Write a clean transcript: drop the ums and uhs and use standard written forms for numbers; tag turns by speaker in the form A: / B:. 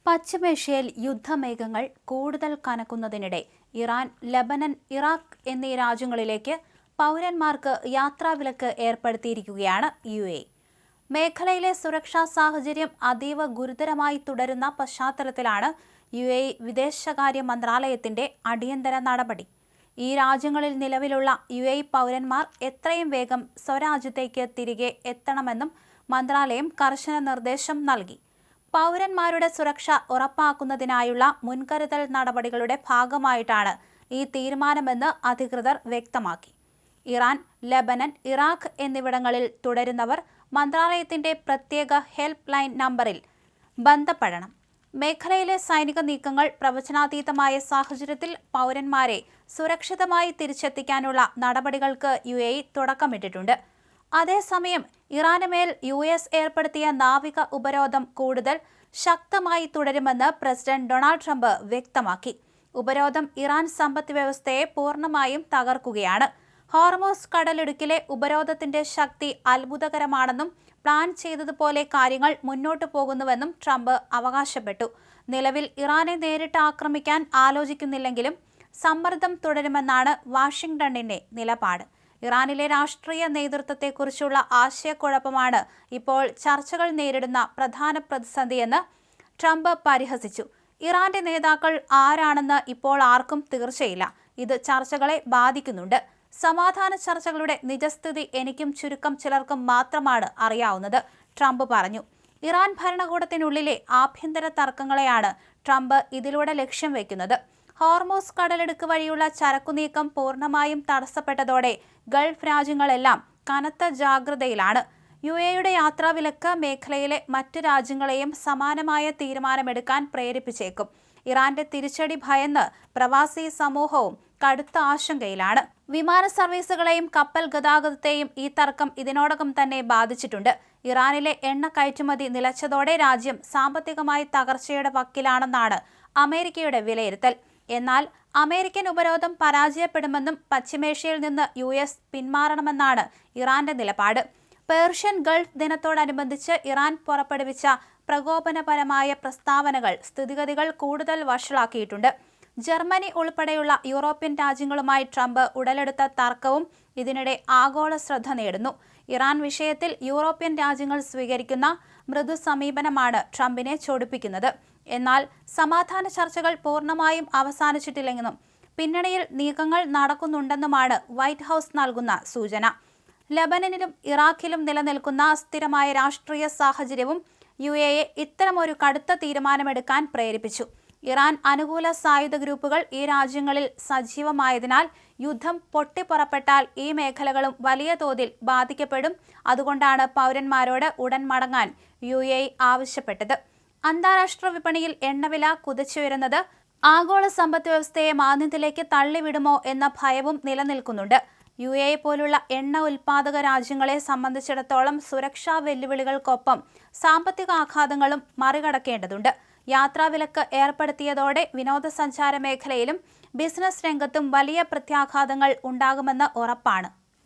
A: പശ്ചിമേഷ്യയിൽ യുദ്ധമേഘങ്ങൾ കൂടുതൽ കനക്കുന്നതിനിടെ Iran, Lebanon, Iraq എന്നീ രാജ്യങ്ങളിലേക്ക് പൗരന്മാർക്ക് യാത്രാവിലക്ക് ഏർപ്പെടുത്തിയിരിക്കുകയാണ് UAE. മേഖലയിലെ സുരക്ഷാ സാഹചര്യം അതീവ ഗുരുതരമായി തുടരുന്ന പശ്ചാത്തലത്തിലാണ് UAE വിദേശകാര്യ മന്ത്രാലയത്തിന്റെ അടിയന്തര നടപടി. ഈ രാജ്യങ്ങളിൽ നിലവിലുള്ള UAE പൗരന്മാർ എത്രയും വേഗം സ്വരാജ്യത്തേക്ക് തിരികെ എത്തണമെന്നും മന്ത്രാലയം കർശന നിർദ്ദേശം നൽകി. പൗരന്മാരുടെ സുരക്ഷ ഉറപ്പാക്കുന്നതിനായുള്ള മുൻകരുതൽ നടപടികളുടെ ഭാഗമായിട്ടാണ് ഈ തീരുമാനമെന്ന് അധികൃതർ വ്യക്തമാക്കി. ഇറാൻ, ലബനൻ, ഇറാഖ് എന്നിവിടങ്ങളിൽ തുടരുന്നവർ മന്ത്രാലയത്തിന്റെ പ്രത്യേക ഹെൽപ്പ് ലൈൻ നമ്പറിൽ ബന്ധപ്പെടണം. മേഖലയിലെ സൈനിക നീക്കങ്ങൾ പ്രവചനാതീതമായ സാഹചര്യത്തിൽ പൗരന്മാരെ സുരക്ഷിതമായി തിരിച്ചെത്തിക്കാനുള്ള നടപടികൾക്ക് UAE തുടക്കമിട്ടിട്ടുണ്ട്. അതേസമയം ഇറാന് മേൽ US ഏർപ്പെടുത്തിയ നാവിക ഉപരോധം കൂടുതൽ ശക്തമായി തുടരുമെന്ന് പ്രസിഡന്റ് ഡൊണാൾഡ് ട്രംപ് വ്യക്തമാക്കി. ഉപരോധം ഇറാൻ സമ്പദ് വ്യവസ്ഥയെ പൂർണ്ണമായും തകർക്കുകയാണ്. ഹോർമൂസ് കടലിടുക്കിലെ ഉപരോധത്തിന്റെ ശക്തി അത്ഭുതകരമാണെന്നും പ്ലാൻ ചെയ്തതുപോലെ കാര്യങ്ങൾ മുന്നോട്ടു പോകുന്നുവെന്നും ട്രംപ് അവകാശപ്പെട്ടു. നിലവിൽ ഇറാനെ നേരിട്ട് ആക്രമിക്കാൻ ആലോചിക്കുന്നില്ലെങ്കിലും സമ്മർദ്ദം തുടരുമെന്നാണ് വാഷിംഗ്ടണിന്റെ നിലപാട്. ഇറാനിലെ രാഷ്ട്രീയ നേതൃത്വത്തെക്കുറിച്ചുള്ള ആശയക്കുഴപ്പമാണ് ഇപ്പോൾ ചർച്ചകൾ നേരിടുന്ന പ്രധാന പ്രതിസന്ധിയെന്ന് ട്രംപ് പരിഹസിച്ചു. ഇറാന്റെ നേതാക്കൾ ആരാണെന്ന് ഇപ്പോൾ ആർക്കും തീർച്ചയില്ല. ഇത് ചർച്ചകളെ ബാധിക്കുന്നുണ്ട്. സമാധാന ചർച്ചകളുടെ നിജസ്ഥിതി എനിക്കും ചുരുക്കം ചിലർക്കും മാത്രമാണ് അറിയാവുന്നത്, ട്രംപ് പറഞ്ഞു. ഇറാൻ ഭരണകൂടത്തിനുള്ളിലെ ആഭ്യന്തര തർക്കങ്ങളെയാണ് ട്രംപ് ഇതിലൂടെ ലക്ഷ്യം വയ്ക്കുന്നത്. ഹോർമൂസ് കടലിടുക്ക് വഴിയുള്ള ചരക്കുനീക്കം പൂർണ്ണമായും തടസ്സപ്പെട്ടതോടെ ഗൾഫ് രാജ്യങ്ങളെല്ലാം കനത്ത ജാഗ്രതയിലാണ്. UAEയുടെ യാത്രാവിലക്ക് മേഖലയിലെ മറ്റ് രാജ്യങ്ങളെയും സമാനമായ തീരുമാനമെടുക്കാൻ പ്രേരിപ്പിച്ചേക്കും. ഇറാന്റെ തിരിച്ചടി ഭയന്ന് പ്രവാസി സമൂഹവും കടുത്ത ആശങ്കയിലാണ്. വിമാന സർവീസുകളെയും കപ്പൽ ഗതാഗതത്തെയും ഈ തർക്കം ഇതിനോടകം തന്നെ ബാധിച്ചിട്ടുണ്ട്. ഇറാനിലെ എണ്ണ കയറ്റുമതി നിലച്ചതോടെ രാജ്യം സാമ്പത്തികമായി തകർച്ചയുടെ വക്കിലാണെന്നാണ് അമേരിക്കയുടെ വിലയിരുത്തൽ. എന്നാൽ അമേരിക്കൻ ഉപരോധം പരാജയപ്പെടുമെന്നും പശ്ചിമേഷ്യയിൽ നിന്ന് US പിന്മാറണമെന്നാണ് ഇറാന്റെ നിലപാട്. പേർഷ്യൻ ഗൾഫ് ദിനത്തോടനുബന്ധിച്ച് ഇറാൻ പുറപ്പെടുവിച്ച പ്രകോപനപരമായ പ്രസ്താവനകൾ സ്ഥിതിഗതികൾ കൂടുതൽ വഷളാക്കിയിട്ടുണ്ട്. ജർമ്മനി ഉൾപ്പെടെയുള്ള യൂറോപ്യൻ രാജ്യങ്ങളുമായി ട്രംപ് ഉടലെടുത്ത തർക്കവും ഇതിനിടെ ആഗോള ശ്രദ്ധ നേടുന്നു. ഇറാൻ വിഷയത്തിൽ യൂറോപ്യൻ രാജ്യങ്ങൾ സ്വീകരിക്കുന്ന മൃദു സമീപനമാണ് ട്രംപിനെ ചൊടിപ്പിക്കുന്നത്. എന്നാൽ സമാധാന ചർച്ചകൾ പൂർണ്ണമായും അവസാനിച്ചിട്ടില്ലെന്നും പിന്നണിയിൽ നീക്കങ്ങൾ നടക്കുന്നുണ്ടെന്നുമാണ് വൈറ്റ് ഹൗസ് നൽകുന്ന സൂചന. ലബനനിലും ഇറാഖിലും നിലനിൽക്കുന്ന അസ്ഥിരമായ രാഷ്ട്രീയ സാഹചര്യവും UAE ഇത്തരമൊരു കടുത്ത തീരുമാനമെടുക്കാൻ പ്രേരിപ്പിച്ചു. ഇറാൻ അനുകൂല സായുധ ഗ്രൂപ്പുകൾ ഈ രാജ്യങ്ങളിൽ സജീവമായതിനാൽ യുദ്ധം പൊട്ടിപ്പുറപ്പെട്ടാൽ ഈ മേഖലകളും വലിയ തോതിൽ ബാധിക്കപ്പെടും. അതുകൊണ്ടാണ് പൗരന്മാരോട് ഉടൻ മടങ്ങാൻ UAE ആവശ്യപ്പെട്ടത്. അന്താരാഷ്ട്ര വിപണിയിൽ എണ്ണവില കുതിച്ചുയരുന്നത് ആഗോള സമ്പദ് വ്യവസ്ഥയെ മാന്ദ്യത്തിലേക്ക് തള്ളിവിടുമോ എന്ന ഭയവും നിലനിൽക്കുന്നുണ്ട്. UAE പോലുള്ള എണ്ണ ഉൽപാദക രാജ്യങ്ങളെ സംബന്ധിച്ചിടത്തോളം സുരക്ഷാ വെല്ലുവിളികൾക്കൊപ്പം സാമ്പത്തിക ആഘാതങ്ങളും മറികടക്കേണ്ടതുണ്ട്. യാത്രാവിലക്ക് ഏർപ്പെടുത്തിയതോടെ വിനോദസഞ്ചാര മേഖലയിലും ബിസിനസ് രംഗത്തും വലിയ പ്രത്യാഘാതങ്ങൾ ഉണ്ടാകുമെന്ന് ഉറപ്പാണ്.